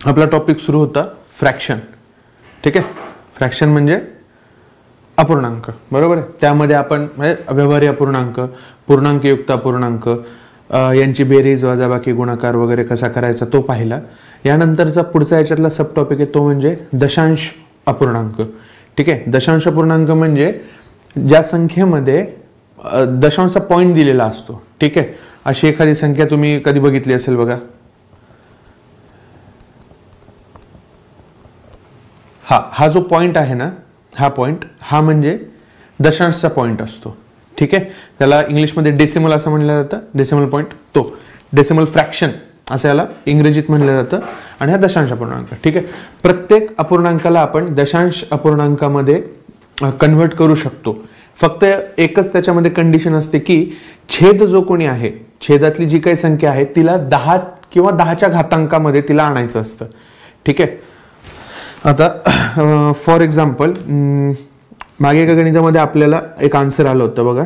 आपला टॉपिक सुरू होता फ्रॅक्शन. ठीक आहे, फ्रॅक्शन म्हणजे अपूर्णांक. बरोबर आहे. त्यामध्ये आपण म्हणजे व्यवहारी अपूर्णांक, पूर्णांकयुक्त अपूर्णांक यांची बेरीज वजाबाकी गुणाकार वगैरे कसा करायचा तो पाहिला. यानंतरचा पुढचा याच्यातला सब टॉपिक आहे तो म्हणजे दशांश अपूर्णांक. ठीक आहे, दशांश अपूर्णांक म्हणजे ज्या संख्येमध्ये दशांशचा पॉईंट दिलेला असतो. ठीक आहे, अशी एखादी संख्या तुम्ही कधी बघितली असेल बघा. हा जो पॉइंट आहे ना, हा पॉइंट हा म्हणजे दशांशचा पॉइंट असतो. ठीक आहे, त्याला इंग्लिशमध्ये डेसिमल असं म्हणलं जातं. डेसिमल पॉइंट तो डेसिमल फ्रॅक्शन असं याला इंग्रजीत म्हणलं जातं. आणि हा दशांश अपूर्णांक. ठीक आहे, प्रत्येक अपूर्णांकाला आपण दशांश अपूर्णांकामध्ये कन्व्हर्ट करू शकतो. फक्त एकच त्याच्यामध्ये कंडिशन असते की छेद जो कोणी आहे, छेदातली जी काही संख्या आहे तिला 10 किंवा 10च्या घातांकामध्ये तिला आणायचं असतं. ठीक आहे, आता फॉर एक्झाम्पल मागे एका गणितामध्ये आपल्याला एक आन्सर आलं होतं बघा,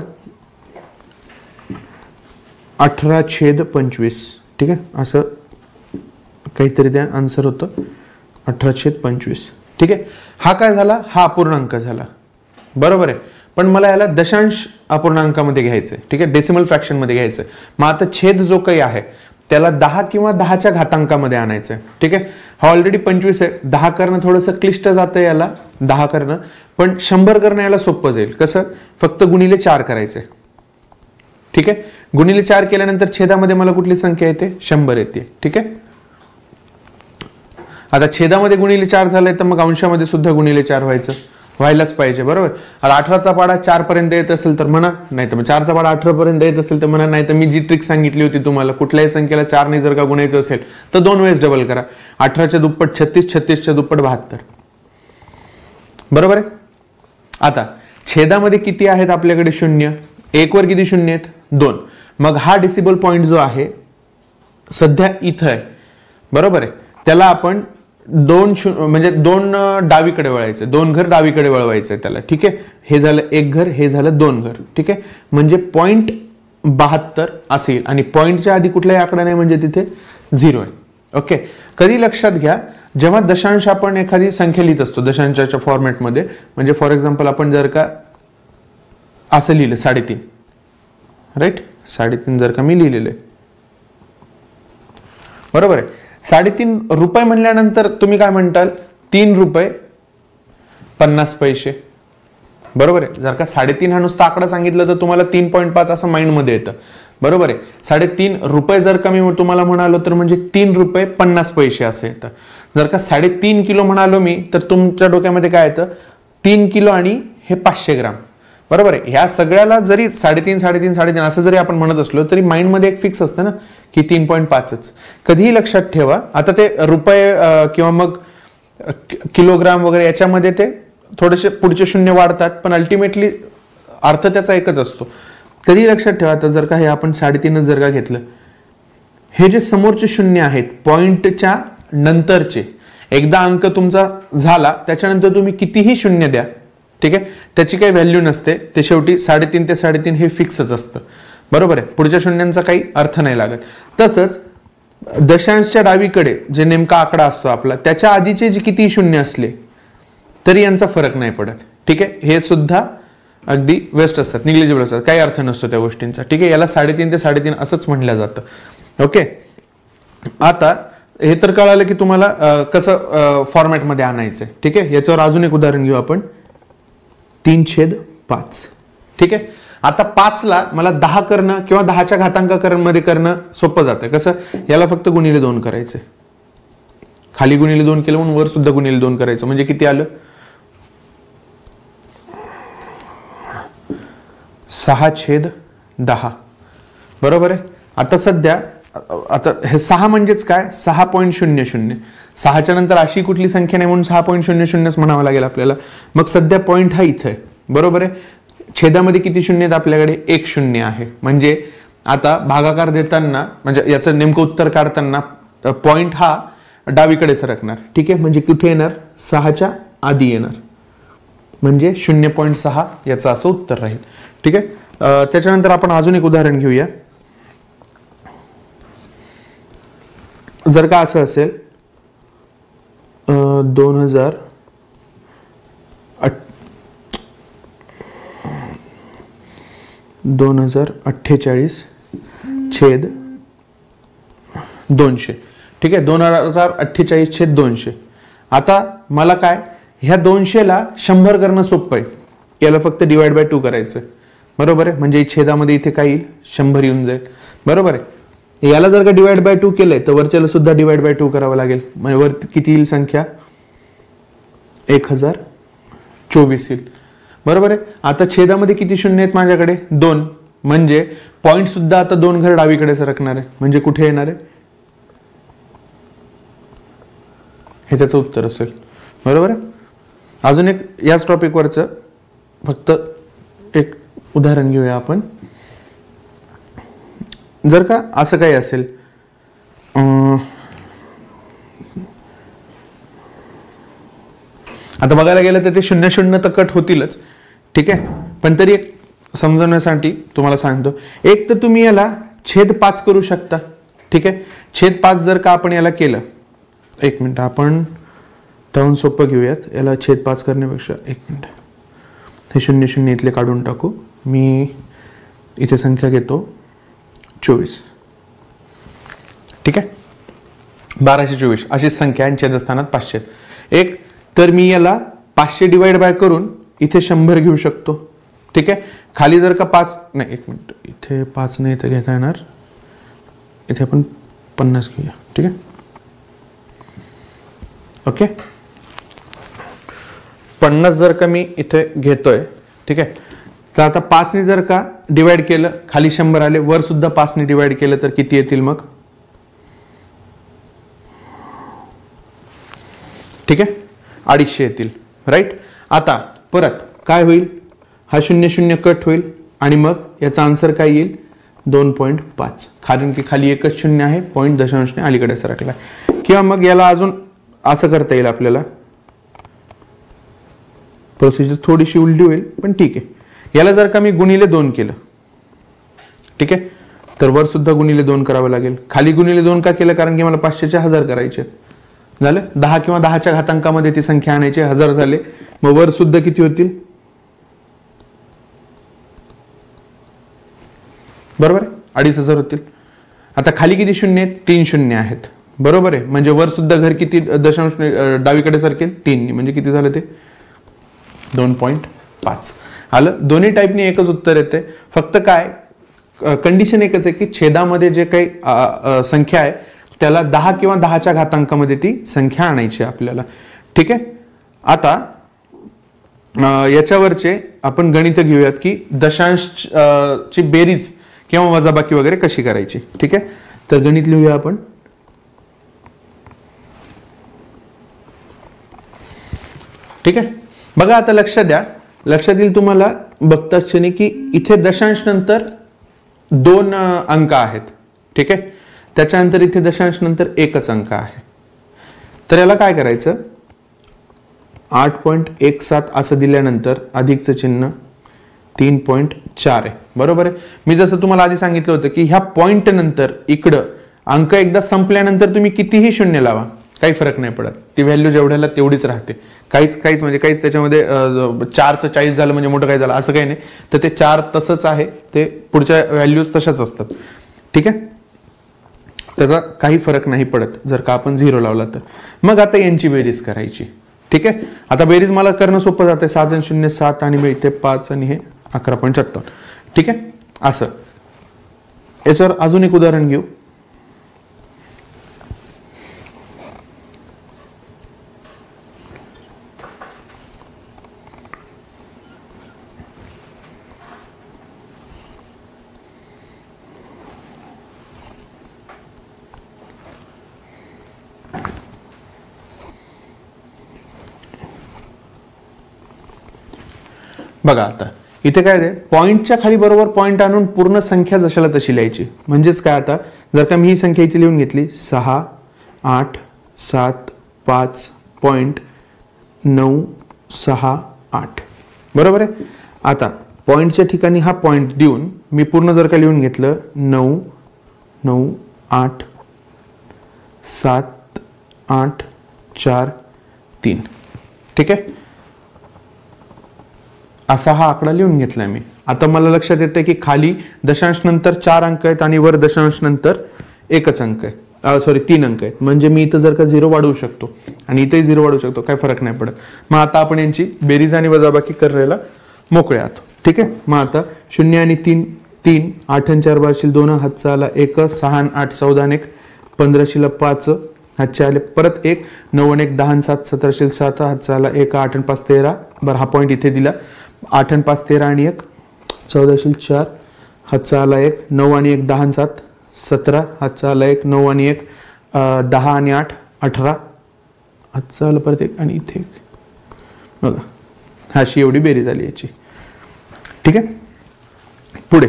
18/25. ठीक आहे, असं काहीतरी त्या आन्सर होतं 18/25. ठीक आहे, हा काय झाला, हा अपूर्णांक झाला. बरोबर आहे, पण मला याला दशांश अपूर्णांकामध्ये घ्यायचंय. ठीक आहे, डेसिमल फ्रॅक्शन मध्ये घ्यायचंय. मग आता छेद जो काही आहे त्याला 10 किंवा 10च्या घातांकामध्ये आणायचंय. ठीक आहे, हा ऑलरेडी 25 आहे. 10 करणं थोडंसं क्लिष्ट जातं याला, 10 करणं, पण 100 करणं याला सोपं जाईल. कसं, फक्त गुणिले 4 करायचंय. ठीक आहे, गुणिले 4 केल्यानंतर छेदामध्ये मला कुठली संख्या येते, 100 येते. ठीक आहे, आता छेदामध्ये गुणिले 4 झालंय तर मग अंशामध्ये सुद्धा गुणिले 4 व्हायलाच पाहिजे. बरोबर. आता 18चा पाढा 4 पर्यंत येत असेल तर म्हणा, नाही तर मग 4चा पाढा 18 पर्यंत येत असेल तर म्हणा, नाही तर मी जी ट्रिक सांगितली होती तुम्हाला, कुठल्याही संख्येला 4 ने जर का गुणायचं असेल तर 2 वेळेस डबल करा. 18च्या दुप्पट 36, 36च्या दुप्पट 72. बरोबर आहे. आता छेदामध्ये किती आहेत आपल्याकडे, 0. 1 वर किती शून्य आहेत, 2. मग हा डेसिबल पॉइंट जो आहे सध्या इथं आहे. बरोबर आहे, त्याला आपण 2 डावीकडे वळायचं, 2 घर डावीकडे वळवायचं त्याला. ठीक आहे, हे झालं 1 घर, हे झालं 2 घर. ठीक आहे, म्हणजे 0.72 असेल. आणि पॉईंटच्या आधी कुठलाही आकडा नाही म्हणजे तिथे 0 आहे. ओके, कधी लक्षात घ्या, जेव्हा दशांश आपण एखादी संख्या लिहित असतो दशांशाच्या फॉर्मॅटमध्ये, म्हणजे फॉर एक्झाम्पल आपण जर का असं लिहिलं 3.5, राईट, 3.5 जर का मी लिहिलेलं आहे. बरोबर आहे, 3.5 रुपये म्हणल्यानंतर तुम्ही काय म्हणताल, 3 रुपये 50 पैसे. बरोबर आहे, जर का 3.5 हा नुसता आकडा सांगितलं तर तुम्हाला 3.5 असं माइंडमध्ये येतं. बरोबर आहे, 3.5 रुपये जर का मी तुम्हाला म्हणालो तर म्हणजे 3 रुपये 50 पैसे असं येतं. जर का 3.5 किलो म्हणालो मी तर तुमच्या डोक्यामध्ये काय येतं, 3 किलो आणि हे 500 ग्राम. बरोबर आहे, ह्या सगळ्याला जरी 3.5 असं जरी आपण म्हणत असलो तरी माइंडमध्ये एक फिक्स असतं ना की 3.5च. कधीही लक्षात ठेवा, आता ते रुपये किंवा मग किलोग्राम वगैरे याच्यामध्ये ते थोडेसे पुढचे शून्य वाढतात, पण अल्टिमेटली अर्थ त्याचा एकच असतो. कधी लक्षात ठेवा, तर जर का हे आपण 3.5 जर का घेतलं, हे जे समोरचे शून्य आहेत पॉइंटच्या नंतरचे, एकदा अंक तुमचा झाला त्याच्यानंतर तुम्ही कितीही शून्य द्या, ठीक आहे, त्याची काही व्हॅल्यू नसते. ते शेवटी 3.5 ते 3.5 हे फिक्सच असतं. बरोबर आहे, पुढच्या शून्यांचा काही अर्थ नाही लागत. तसंच दशांशच्या डावीकडे जे नेमका आकडा असतो आपला, त्याच्या आधीचे जे किती शून्य असले तरी यांचा फरक नाही पडत. ठीक आहे, हे सुद्धा अगदी वेस्ट असतात, निग्लिजिबल असतात, काही अर्थ नसतो त्या गोष्टींचा. ठीक आहे, याला 3.5 ते 3.5 असंच म्हटलं जातं. ओके, आता हे तर कळालं की तुम्हाला कसं फॉर्मॅटमध्ये आणायचंय. ठीक आहे, याच्यावर अजून एक उदाहरण घेऊ आपण, 3/5. ठीक आहे, आता 5ला मला 10 करणं किंवा 10च्या घातांकामध्ये करणं सोपं जातं. कसं, याला फक्त गुणिले 2 करायचंय, खाली गुणिले 2 केलं म्हणून वर सुद्धा गुणिले 2 करायचं, म्हणजे किती आलं, 6/10. बरोबर आहे. आता सध्या आता हे 6 म्हणजेच काय, 6.00. 6च्या नंतर अशी कुठली संख्या नाही म्हणून 6.00 म्हणावं लागेल आपल्याला. मग सध्या पॉईंट हा इथे आहे. बरोबर आहे, छेदामध्ये किती शून्य आहेत आपल्याकडे, 1 शून्य आहे. म्हणजे आता भागाकार देताना, म्हणजे याचं नेमकं उत्तर काढताना पॉईंट हा डावीकडे सरकणार. ठीक आहे, म्हणजे कुठे येणार, 6च्या आधी येणार, म्हणजे 0.6 याचं असं उत्तर राहील. ठीक आहे, त्याच्यानंतर आपण अजून एक उदाहरण घेऊया. जर का असं असेल $2048/200. ठीक आहे, 2048/200. आता मला काय, ह्या 200ला 100 करणं सोपं आहे. याला फक्त डिवाइड बाय 2 करायचं, बरोबर आहे. म्हणजे छेदामध्ये इथे काय येईल, 100 येऊन जाईल, बरोबर आहे. याला जर का डिवाइड बाय 2 केलंय तर वरच्याला सुद्धा डिवाइड बाय 2 करावं लागेल. म्हणजे वर किती येईल संख्या, 1024 येईल, बरोबर आहे. आता छेदामध्ये किती शून्य आहेत माझ्याकडे, 2. म्हणजे पॉइंट सुद्धा आता 2 घर डावीकडे सरकणार आहे. म्हणजे कुठे येणार आहे, हे त्याचं उत्तर असेल, बरोबर आहे. अजून एक याच टॉपिक वरचं फक्त एक उदाहरण घेऊया आपण. जर का असं काही असेल, आता बघायला गेलं तर ते 0 तर कट होतीलच, ठीक आहे. पण तरी एक समजवण्यासाठी तुम्हाला सांगतो, एक तर तुम्ही याला छेद 5 करू शकता, ठीक आहे. छेद 5 जर का आपण याला केलं, एक मिनिट आपण त्याहून सोपं घेऊयात. याला छेद 5 करण्यापेक्षा एक मिनिट, हे 0 इथले काढून टाकू. मी इथे संख्या घेतो 24, ठीक आहे. 1224 अशी संख्या आणि छेदस्थानात 500. एक तर मी याला 500 डिवाइड बाय करून इथे 100 घेऊ शकतो, ठीक आहे. खाली जर का 5 नाही, एक मिनिट, इथे 5 नाही तर घेता येणार, इथे आपण 50 घेऊया, ठीक आहे. ओके, 50 जर का मी इथे घेतोय, ठीक आहे. तर आता 5 ने जर का डिवाइड केलं, खाली 100 आले, वर सुद्धा 5 ने डिवाइड केलं तर किती येतील मग, ठीक आहे, 250 येतील, राईट. आता परत काय होईल, हा 0 कट होईल आणि मग याचा आन्सर काय येईल, 2.5. कारण की खाली एकच 0 आहे, पॉईंट दशांशने अलीकडे सरकला. किंवा मग याला अजून असं करता येईल आपल्याला, प्रोसिजर थोडीशी उलटी होईल पण ठीक आहे. याला जर का मी गुणिले 2 केलं, ठीक आहे, तर वर सुद्धा गुणिले 2 करावं लागेल. खाली गुणिले 2 का केलं, कारण की मला 500चे 1000 करायचे झालं. 10 किंवा 10च्या घातांकामध्ये ती संख्या आणायची, 1000 झाले. मग वर सुद्धा किती होतील, बरोबर, 2500 होतील. आता खाली किती शून्य आहेत, 3 शून्य आहेत, बरोबर आहे. म्हणजे वर सुद्धा घर किती दशांश डावीकडे सरकेल, 3. म्हणजे किती झालं ते 2.5 आलं. दोन्ही टाईपनी एकच उत्तर येते. फक्त काय कंडिशन एकच आहे की छेदामध्ये जे काही संख्या आहे त्याला 10 किंवा 10च्या घातांकामध्ये ती संख्या आणायची आपल्याला, ठीक आहे. आता याच्यावरचे आपण गणित घेऊयात की दशांश ची बेरीज किंवा वजाबाकी वगैरे कशी करायची, ठीक आहे. तर गणित लिहूया आपण. ठीक आहे, बघा आता लक्षात द्या, लक्षात येईल तुम्हाला बघता क्षणी की इथे दशांश नंतर 2 अंक आहेत, ठीक आहे. त्याच्यानंतर इथे दशांश नंतर एकच अंक आहे. तर याला काय करायचं, 8.17 असं दिल्यानंतर अधिकचं चिन्ह 3.4 आहे, बरोबर आहे. मी जसं तुम्हाला आधी सांगितलं होतं की ह्या पॉइंट नंतर इकडं अंक एकदा संपल्यानंतर तुम्ही कितीही शून्य लावा, काही फरक नाही पडत. ती व्हॅल्यू जेवढ्याला तेवढीच राहते. काहीच म्हणजे काहीच त्याच्यामध्ये 4चं 40 झालं म्हणजे मोठं काय झालं असं काही नाही. तर ते 4 तसंच आहे, ते पुढच्या व्हॅल्यूज तशाच असतात, ठीक आहे. त्याचा काही फरक नाही पडत जर का आपण 0 लावला तर. मग आता यांची बेरीज करायची, ठीक आहे. आता बेरीज मला करणं सोपं जाते. 7 आणि 0 7 आणि इथे 5 आणि हे 11.57, ठीक आहे. असं याच्यावर अजून एक उदाहरण घेऊ. बघा आता इथे काय आहे, पॉइंटच्या खाली बरोबर पॉइंट आणून पूर्ण संख्या जशाला तशी लिहायची. म्हणजेच काय, आता जर का मी ही संख्या इथे लिहून घेतली 6 8 7 5.968, बरोबर आहे. आता पॉइंटच्या ठिकाणी हा पॉइंट देऊन मी पूर्ण जर का लिहून घेतलं 9 9 8 7 8 4 3. ठीक आहे, असा हा आकडा लिहून घेतलाय मी. आता मला लक्षात येतं की खाली दशांश नंतर 4 अंक आहेत आणि वर दशांश नंतर एकच अंक आहे, सॉरी 3 अंक आहेत. म्हणजे मी इथं जर का 0 वाढवू शकतो आणि इथेही 0 वाढवू शकतो, काय फरक नाही पडत. मग आता आपण यांची बेरीज आणि वजाबाकी करायला मोकळे आहोत. ठीक आहे, मग आता 0 आणि 3 3, 8 आणि 4 12 2, हातचा आला 1, 6 आणि 8 14 आणि 1 15 5, हातचे आले परत 1, 9 आणि 1 10 आणि 7 17 7, हातचा आला 1, 8 आणि 5 13. बरं, हा पॉईंट इथे दिला. 8 आणि 5 13 आणि 1 14 4, हातचा आला 1, 9 आणि 1 10 आणि 7 17, हातचा आला 1, 9 आणि 1 10 आणि 8 18, हातचा आला परत 1 आणि इथे 1. बघा, अशी एवढी बेरीज झाली याची. ठीक आहे, पुढे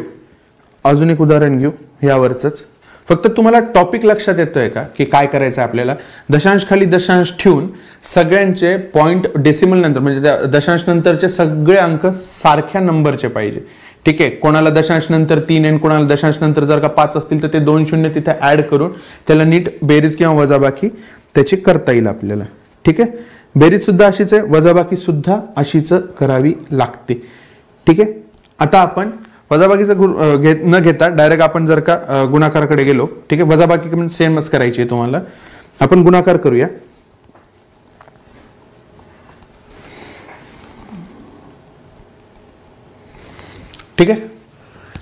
अजून एक उदाहरण घेऊ यावरच. फक्त तुम्हाला टॉपिक लक्षात येतोय का की काय करायचं आपल्याला. दशांश खाली दशांश ठेवून सगळ्यांचे पॉईंट डेसिमल नंतर म्हणजे दशांश नंतरचे सगळे अंक सारख्या नंबरचे पाहिजे. ठीक आहे, कोणाला दशांश नंतर 3 आणि कोणाला दशांश नंतर जर का 5 असतील तर ते 2 शून्य तिथे ऍड करून त्याला नीट बेरीज किंवा वजाबाकी त्याची करता येईल आपल्याला. ठीक आहे, बेरीज सुद्धा अशीच आहे, वजाबाकी सुद्धा अशीच करावी लागते. ठीक आहे, आता आपण वजाबाकीचं न घेता डायरेक्ट आपण जर का गुणाकाराकडे गेलो. ठीक आहे, वजाबाकी पण सेमच करायची आहे तुम्हाला. आपण गुणाकार करूया. ठीक आहे,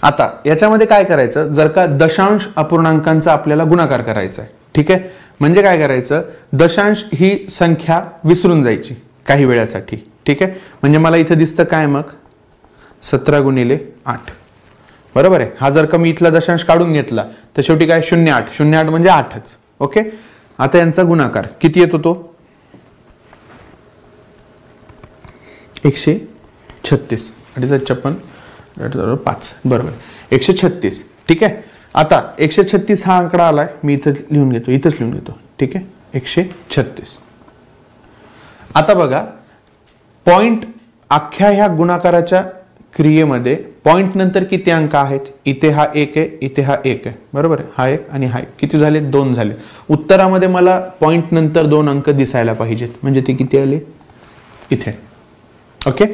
आता याच्यामध्ये काय करायचं, जर का दशांश अपूर्णांकांचा आपल्याला गुणाकार करायचा आहे. ठीक आहे, म्हणजे काय करायचं, दशांश ही संख्या विसरून जायची काही वेळासाठी. ठीक आहे, म्हणजे मला इथे दिसतं काय मग 17 गुणिले 8. बरोबर आहे. हा जर का मी इथला दशांश काढून घेतला तर शेवटी काय 08 08 म्हणजे 8च. ओके, आता यांचा गुणाकार किती येतो तो 136 56 5. बरोबर, 136. ठीक आहे, आता 136 हा आकडा आलाय, मी इथं लिहून घेतो, इथंच लिहून घेतो. ठीक आहे, 136. आता बघा, पॉइंट अख्ख्या ह्या गुणाकाराच्या क्रियेमध्ये पॉइंट नंतर किती अंक आहेत. इथे हा 1 आहे, इथे हा 1 आहे. बरोबर आहे, हा 1 आणि हा 1 किती झाले 2 झाले. उत्तरामध्ये मला पॉइंट नंतर 2 अंक दिसायला पाहिजेत, म्हणजे ते किती आले इथे. ओके,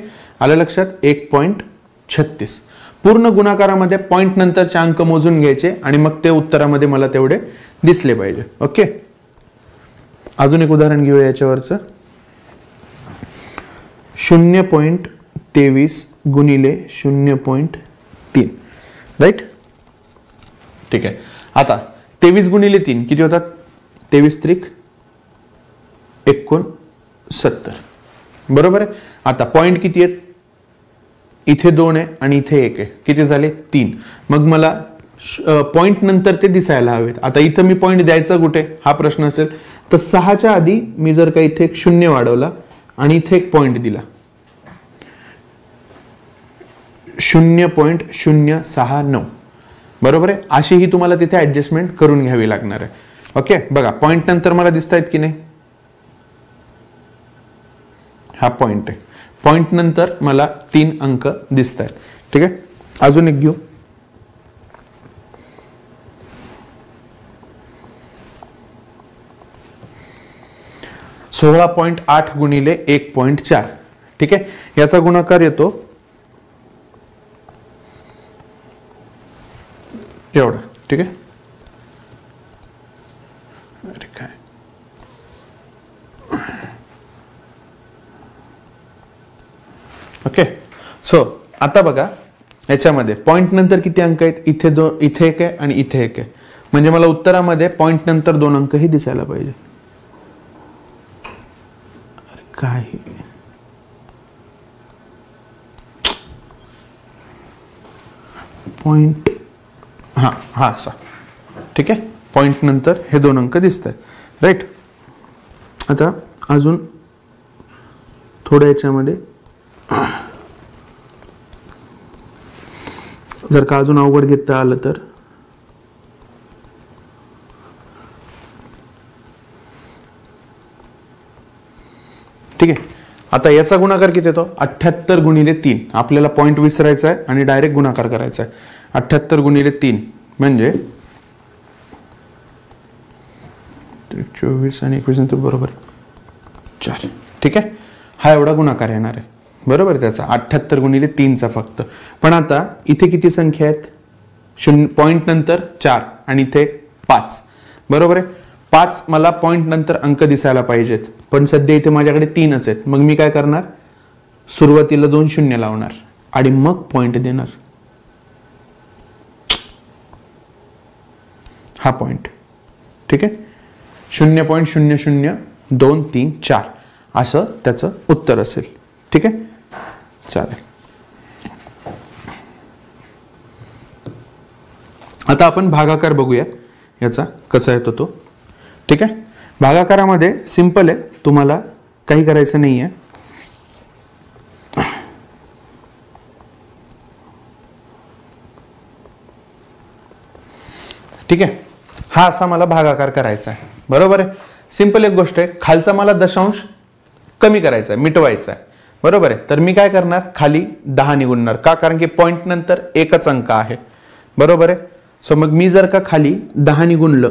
आलं लक्षात. 1.36. पूर्ण गुणाकारामध्ये पॉइंट नंतरचे अंक मोजून घ्यायचे आणि मग ते उत्तरामध्ये मला तेवढे दिसले पाहिजे. ओके, अजून एक उदाहरण घेऊया याच्यावरचं. 0.23 गुणिले 0.3. राईट. ठीक आहे, आता 23 गुणिले 3 किती होतात 23 त्रिक 69. बरोबर आहे. आता पॉइंट किती आहेत, इथे 2 आहे आणि इथे 1 आहे, किती झाले 3. मग मला पॉइंट नंतर ते दिसायला हवेत. आता इथं मी पॉइंट द्यायचा कुठे हा प्रश्न असेल तर 6च्या आधी मी जर का इथे एक 0 वाढवला आणि इथे एक पॉइंट दिला 0.069. बरोबर आहे. अशी ही तुम्हाला तिथे ऍडजस्टमेंट करून घ्यावी लागणार आहे. ओके, बघा पॉइंट नंतर मला दिसत आहेत की नाही, हा पॉइंट आहे. पॉइंट नंतर मला 3 अंक दिसत आहेत. ठीक आहे, अजून एक घेऊ. « 16.8 गुणिले 1.4. ठीक आहे, याचा गुणाकार येतो एवढं. ठीक आहे, अरे काय ओके. सो आता बघा याच्यामध्ये पॉइंट नंतर किती अंक आहेत, इथे 2, इथे 1 आहे आणि इथे 1 आहे. म्हणजे मला उत्तरामध्ये पॉइंट नंतर 2 अंक ही दिसायला पाहिजे. अरे काय पॉइंट, हा हा असा. ठीक आहे, पॉइंट नंतर हे 2 अंक दिसत आहेत. राईट. आता अजून थोड्या याच्यामध्ये जर का अजून अवघड घेता आलं तर ठीक आहे. आता याचा गुणाकार किती येतो 78 गुणिले 3. आपल्याला पॉइंट विसरायचा आहे आणि डायरेक्ट गुणाकार करायचा आहे. 78 गुणिले 3 म्हणजे 24 आणि 21 नंतर बरोबर 4. ठीक आहे, हा एवढा गुणाकार येणार आहे, बरोबर आहे त्याचा 78 गुणिले 3चा फक्त. पण आता इथे किती संख्या आहेत, 0 पॉईंट नंतर 4 आणि इथे 5, बरोबर आहे. 5 मला पॉईंट नंतर अंक दिसायला पाहिजेत, पण सध्या इथे माझ्याकडे 3च आहेत. मग मी काय करणार, सुरुवातीला 2 शून्य लावणार आणि मग पॉईंट देणार, हा पॉईंट. ठीक आहे, 0.002344 असं त्याचं उत्तर असेल. ठीक आहे, चालेल. आता आपण भागाकार बघूया याचा कसा येतो तो. ठीक आहे, भागाकारामध्ये सिंपल आहे, तुम्हाला काही करायचं नाहीये. ठीक आहे, हा असा मला भागाकार करायचा आहे, बरोबर आहे. सिंपल एक गोष्ट आहे, खालचा मला दशांश कमी करायचा आहे, मिटवायचा आहे, बरोबर आहे. तर मी काय करणार, खाली 10 निगुणणार का, कारण की पॉईंट नंतर एकच अंक आहे, बरोबर आहे. सो मग मी जर का खाली 10 निगुणलं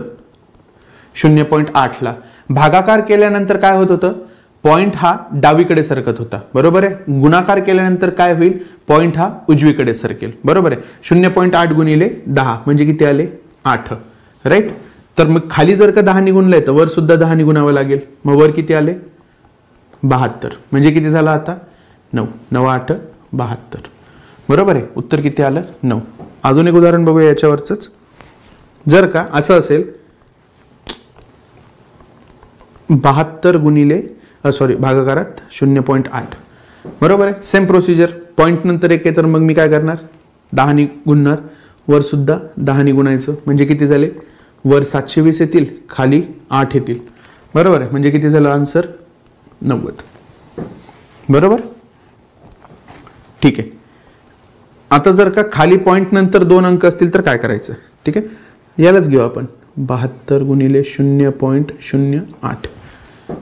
0.8 ला, भागाकार केल्यानंतर काय होत होतं, पॉईंट हा डावीकडे सरकत होता, बरोबर आहे. गुणाकार केल्यानंतर काय होईल, पॉईंट हा उजवीकडे सरकेल, बरोबर आहे. 0.8 गुणिले 10 म्हणजे किती आले, 8, राईट. तर मग खाली जर का 10 निगुणलंय तर वर सुद्धा 10 निगुणावं लागेल. मग वर किती आले, 72, म्हणजे किती झालं आता, 9, 9 8 72, बरोबर आहे. उत्तर किती आलं, 9. अजून एक उदाहरण बघूया याच्यावरच. जर का असं असेल 72 गुणिले भागाकारात 0.8, बरोबर आहे. सेम प्रोसिजर, पॉईंट नंतर एक आहे तर मग मी काय करणार, 10 नि गुणणार, वर सुद्धा 10 नि गुणायचं, म्हणजे किती झाले, वर 720 येतील, खाली 8 येतील, बरोबर आहे. म्हणजे किती झालं आन्सर, 90, बरोबर. ठीक आहे, आता जर का खाली पॉईंट नंतर 2 अंक असतील तर काय करायचं. ठीक आहे, यालाच घेऊ आपण, 72 गुणिले 0.08.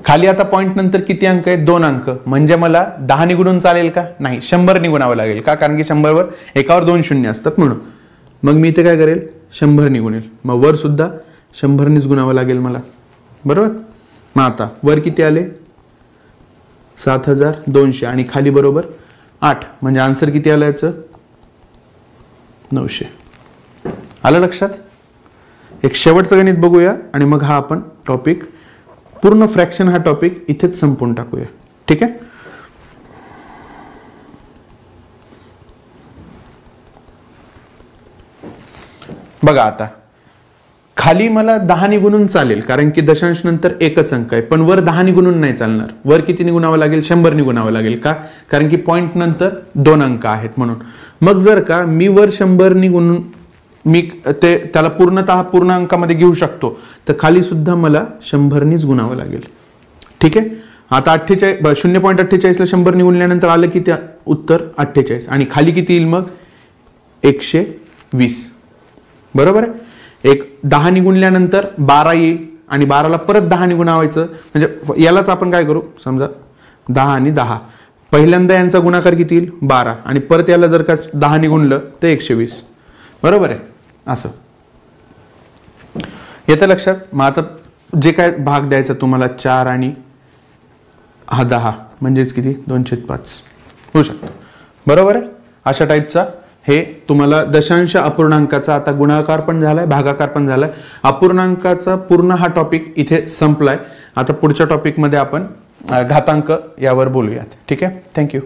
खाली आता पॉईंट नंतर किती अंक आहेत, 2 अंक, म्हणजे मला 10 निगुणून चालेल का, नाही, 100 निगुणावं लागेल का, कारण की 100 वर एकावर 2 शून्य असतात म्हणून. मग मी इथे काय करेल, 100 निगुणेल, मग वर सुद्धा 100 नीच गुणावं लागेल मला, बरोबर. मग आता वर किती आले, 7200 आणि खाली बरोबर 8, म्हणजे आन्सर किती आलं याचं, 900. आलं लक्षात. एक शेवटचं गणित बघूया आणि मग हा आपण टॉपिक पूर्ण फ्रॅक्शन हा टॉपिक इथेच संपवून टाकूया. ठीक आहे, बघा आता खाली मला 10 निगुणून चालेल, कारण की दशांश नंतर एकच अंक आहे, पण वर 10 निगुणून नाही चालणार. वर किती निगुणावं लागेल, 100 निगुणावं लागेल का, कारण की पॉईंट नंतर 2 अंक आहेत म्हणून. मग जर का मी वर 100 निगुणून मी ते त्याला पूर्णतः पूर्ण अंकामध्ये घेऊ शकतो, तर खाली सुद्धा मला 100 नीच गुणावं लागेल. ठीक आहे, आता 0.48 ला 100 निगुणल्यानंतर आलं की त्या उत्तर 48 आणि खाली किती येईल मग 120, बरोबर आहे. एक 10 निगुणल्यानंतर 12 येईल आणि 12ला परत 10 निगुणावायचं, म्हणजे यालाच आपण काय करू, समजा 10 आणि 10, पहिल्यांदा यांचा गुणाकार किती येईल 12 आणि परत याला जर का 10 निगुणलं तर 120, बरोबर आहे. असं येतं लक्षात. मग आता जे काय भाग द्यायचा तुम्हाला 4 आणि हा 10 म्हणजेच किती 2/5 होऊ शकतो, बरोबर आहे. अशा टाईपचा हे तुम्हाला दशांश अपूर्णांकाचा आता गुणाकार पण झालाय, भागाकार पण झालाय. अपूर्णांकाचा पूर्ण हा टॉपिक इथे संपलाय. आता पुढच्या टॉपिकमध्ये आपण घातांक यावर बोलूयात. ठीक आहे, थँक्यू.